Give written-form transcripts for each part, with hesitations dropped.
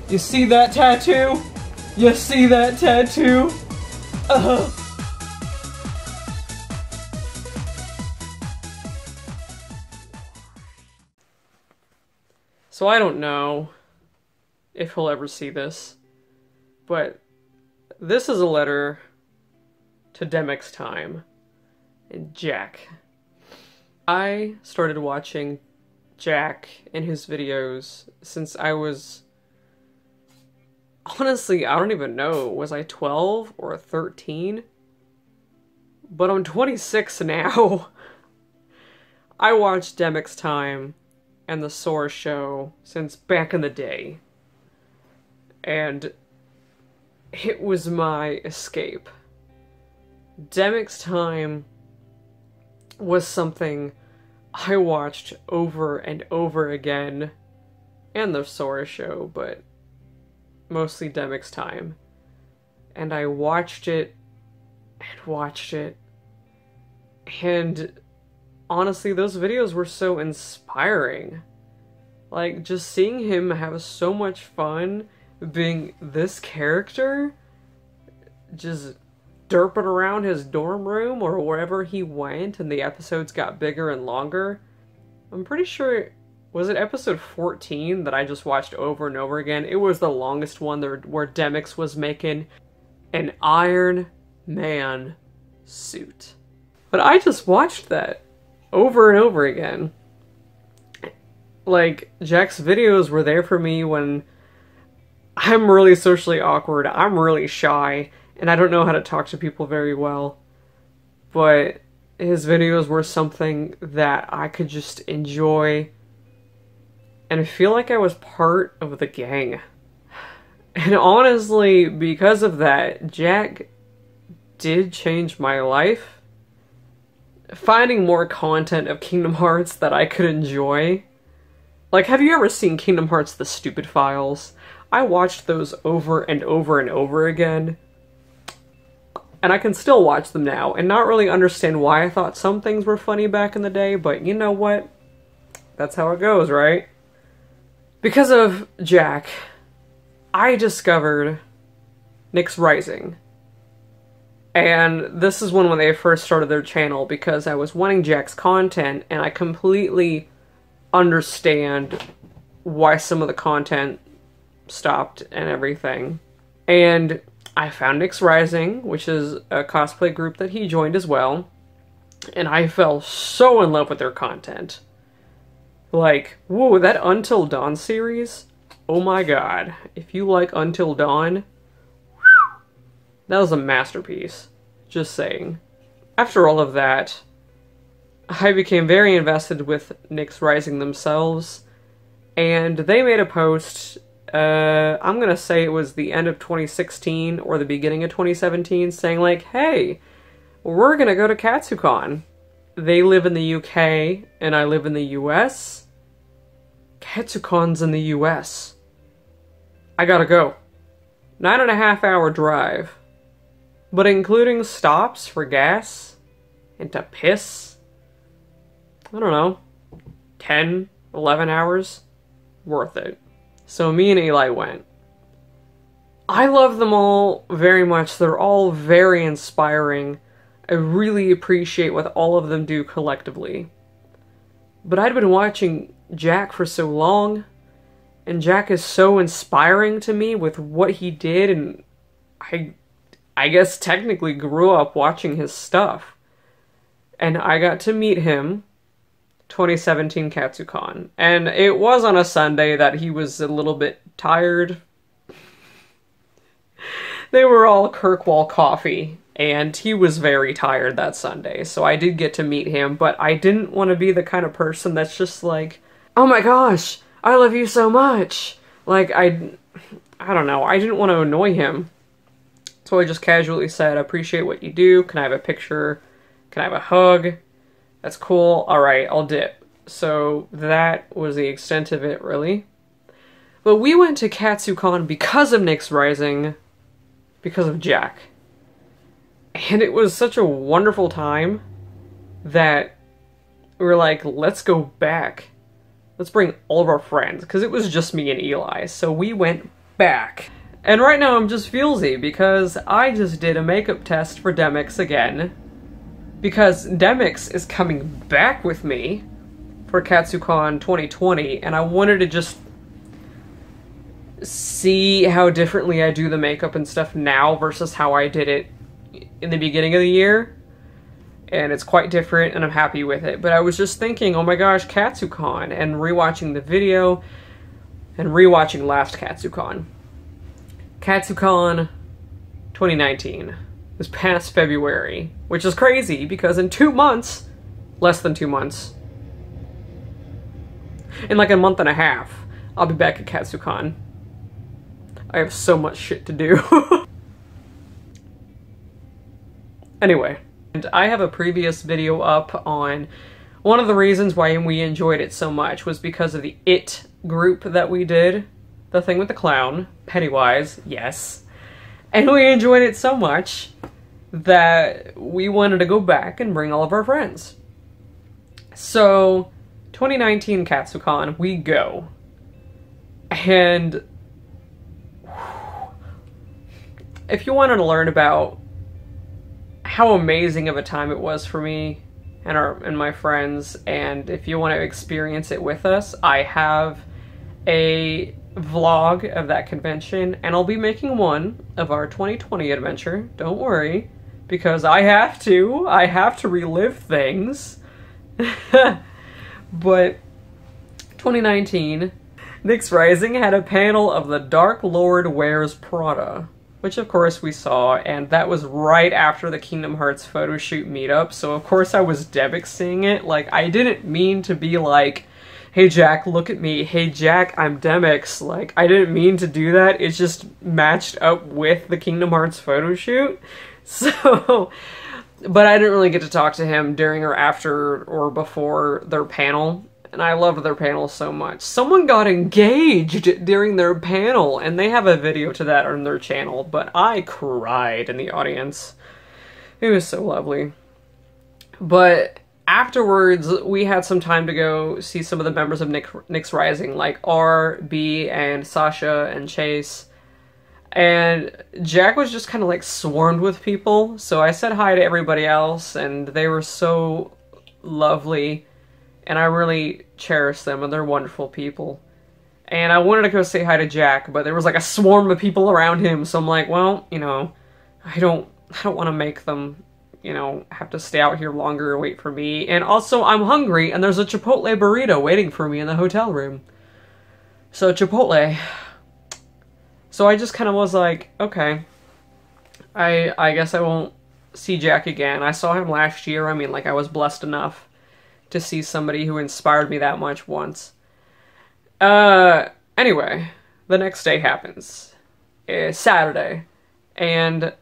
You see that tattoo? You see that tattoo? So I don't know if he'll ever see this, but this is a letter to Demyx Time and Jack. I started watching Jack and his videos since I was, honestly, I don't even know, was I 12 or 13? But I'm 26 now. I watched Demyx Time and the Sora Show since back in the day. And it was my escape. Demyx Time was something I watched over and over again, and the Sora Show, but mostly Demyx Time. And I watched it, and honestly, those videos were so inspiring. Like, just seeing him have so much fun being this character, just derping around his dorm room or wherever he went, and the episodes got bigger and longer. I'm pretty sure, was it episode 14 that I just watched over and over again? It was the longest one where Demyx was making an Iron Man suit. But I just watched that over and over again. Like, Jack's videos were there for me when I'm really socially awkward, I'm really shy, and I don't know how to talk to people very well. But his videos were something that I could just enjoy and feel like I was part of the gang. And honestly, because of that, Jack did change my life. Finding more content of Kingdom Hearts that I could enjoy. Like, have you ever seen Kingdom Hearts The Stupid Files? I watched those over and over and over again. And I can still watch them now and not really understand why I thought some things were funny back in the day, but you know what? That's how it goes, right? Because of Jack, I discovered Knicks Rising. And this is when they first started their channel, because I was wanting Jack's content, and I completely understand why some of the content stopped and everything. And I found Knicks Rising, which is a cosplay group that he joined as well, and I fell so in love with their content. Like, whoa, that Until Dawn series? Oh my god. If you like Until Dawn, that was a masterpiece. Just saying. After all of that, I became very invested with Knicks Rising themselves, and they made a post, I'm gonna say it was the end of 2016 or the beginning of 2017, saying like, hey, we're gonna go to Katsucon. They live in the UK, and I live in the US. Katsucon's in the US. I gotta go. 9.5 hour drive. But including stops for gas and to piss, I don't know, 10, 11 hours, worth it. So me and Eli went. I love them all very much. They're all very inspiring. I really appreciate what all of them do collectively. But I'd been watching Jack for so long, and Jack is so inspiring to me with what he did, and I guess technically grew up watching his stuff. And I got to meet him 2017 Katsucon. And it was on a Sunday that he was a little bit tired. They were all Kirkwall coffee, and he was very tired that Sunday. So I did get to meet him, but I didn't want to be the kind of person that's just like, oh my gosh, I love you so much. Like, I don't know, I didn't want to annoy him. So I just casually said, I appreciate what you do. Can I have a picture? Can I have a hug? That's cool. Alright, I'll dip. So that was the extent of it, really. But we went to Katsucon because of Knicks Rising, because of Jack. And it was such a wonderful time that we were like, let's go back. Let's bring all of our friends, because it was just me and Eli. So we went back. And right now I'm just feelsy because I just did a makeup test for Demyx again. Because Demyx is coming back with me for Katsucon 2020, and I wanted to just see how differently I do the makeup and stuff now versus how I did it in the beginning of the year. And it's quite different, and I'm happy with it. But I was just thinking, oh my gosh, Katsucon, and rewatching the video, and rewatching last Katsucon. Katsucon 2019. This past February. Which is crazy, because in 2 months, less than 2 months, in like a month and a half, I'll be back at Katsucon. I have so much shit to do. Anyway, and I have a previous video up on one of the reasons why we enjoyed it so much was because of the It group that we did. The thing with the clown, Pennywise, yes. And we enjoyed it so much that we wanted to go back and bring all of our friends. So, 2019 Katsucon, we go. And if you wanted to learn about how amazing of a time it was for me and my friends, and if you want to experience it with us, I have a vlog of that convention, and I'll be making one of our 2020 adventure. Don't worry, because I have to relive things. But 2019, Knicks Rising had a panel of The Dark Lord Wears Prada, which of course we saw, and that was right after the Kingdom Hearts photo shoot meetup, so of course I was Demyxing it. Like, I didn't mean to be like, hey Jack, look at me, hey Jack, I'm Demyx. Like, I didn't mean to do that, it just matched up with the Kingdom Hearts photo shoot. So, but I didn't really get to talk to him during or after or before their panel, and I loved their panel so much. Someone got engaged during their panel, and they have a video to that on their channel, but I cried in the audience. It was so lovely. But afterwards, we had some time to go see some of the members of Knicks Rising, like R, B, and Sasha, and Chase. And Jack was just kind of like swarmed with people, so I said hi to everybody else, and they were so lovely, and I really cherish them, and they're wonderful people. And I wanted to go say hi to Jack, but there was like a swarm of people around him, so I'm like, well, you know, I don't want to make them, you know, have to stay out here longer or wait for me. And also, I'm hungry, and there's a Chipotle burrito waiting for me in the hotel room. So, Chipotle. So I just kind of was like, okay, I guess I won't see Jack again. I saw him last year. I mean, like, I was blessed enough to see somebody who inspired me that much once. Anyway, the next day happens. It's Saturday. And,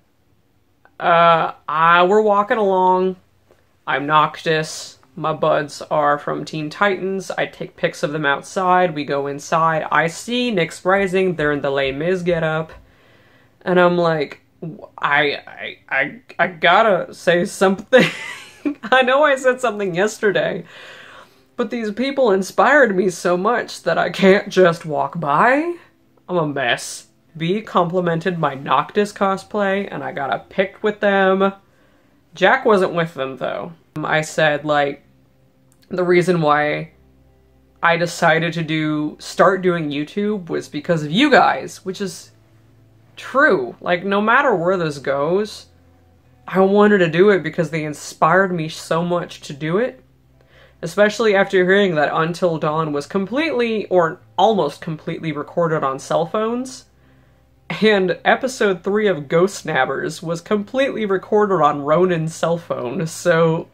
we're walking along. I'm Noctis. My buds are from Teen Titans. I take pics of them outside. We go inside. I see Knicks Rising. They're in the Les Mis getup. And I'm like, I gotta say something. I know I said something yesterday, but these people inspired me so much that I can't just walk by. I'm a mess. B complimented my Noctis cosplay, and I got a pic with them. Jack wasn't with them, though. I said, like, the reason why I decided to start doing YouTube was because of you guys, which is true. Like, no matter where this goes, I wanted to do it because they inspired me so much to do it. Especially after hearing that Until Dawn was completely, or almost completely, recorded on cell phones. And episode 3 of Ghost Snappers was completely recorded on Ronan's cell phone, so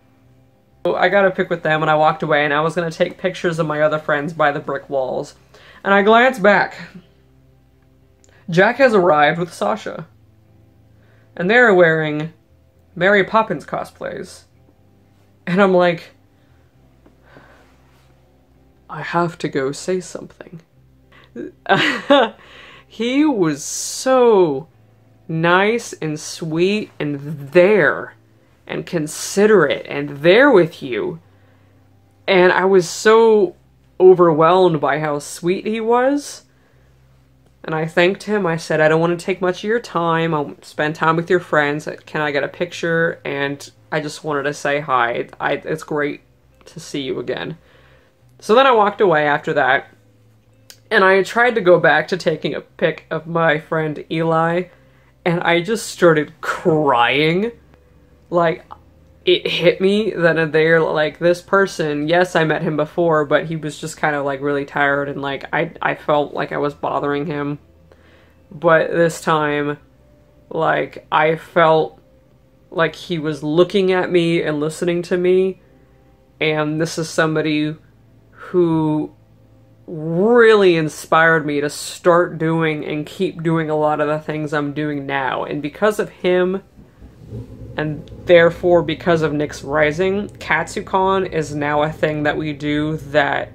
I got a pic with them and I walked away, and I was going to take pictures of my other friends by the brick walls. And I glanced back. Jack has arrived with Sasha. And they're wearing Mary Poppins cosplays. And I'm like, I have to go say something. He was so nice and sweet and there and considerate and there with you. And I was so overwhelmed by how sweet he was. And I thanked him. I said, I don't want to take much of your time. I'll spend time with your friends. Can I get a picture? And I just wanted to say hi. It's great to see you again. So then I walked away after that. And I tried to go back to taking a pic of my friend Eli. And I just started crying. Like, it hit me that they're like, this person, yes, I met him before, but he was just kind of like really tired, and like I felt like I was bothering him. But this time, like, I felt like he was looking at me and listening to me, and this is somebody who really inspired me to start doing and keep doing a lot of the things I'm doing now. And because of him, and therefore because of Knicks Rising, Katsucon is now a thing that we do that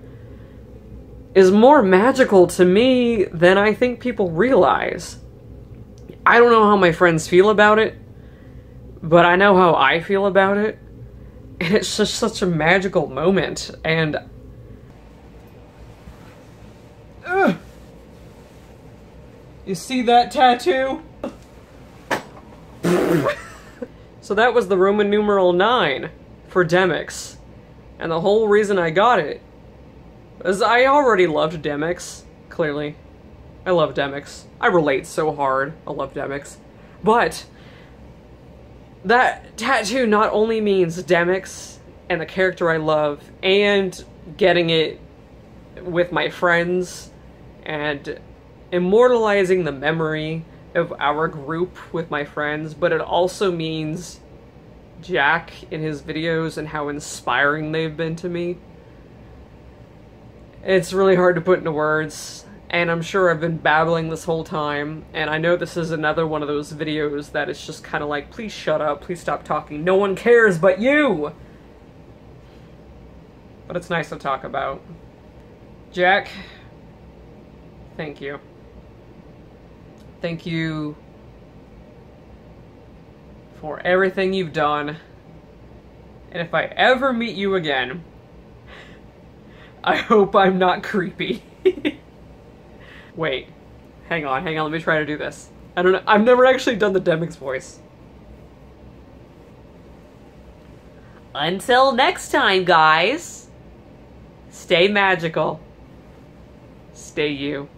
is more magical to me than I think people realize. I don't know how my friends feel about it, but I know how I feel about it. And it's just such a magical moment. And you see that tattoo? So that was the Roman numeral 9 for Demyx. And the whole reason I got it is I already loved Demyx, clearly. I love Demyx. I relate so hard. I love Demyx. But that tattoo not only means Demyx and the character I love, and getting it with my friends, and immortalizing the memory of our group with my friends, but it also means Jack in his videos and how inspiring they've been to me. It's really hard to put into words, and I'm sure I've been babbling this whole time, and I know this is another one of those videos that is just kind of like, please shut up, please stop talking, no one cares but you! But it's nice to talk about. Jack, thank you. Thank you for everything you've done. And if I ever meet you again, I hope I'm not creepy. Wait. Hang on, let me try to do this. I don't know, I've never actually done the Demyx voice. Until next time, guys. Stay magical. Stay you.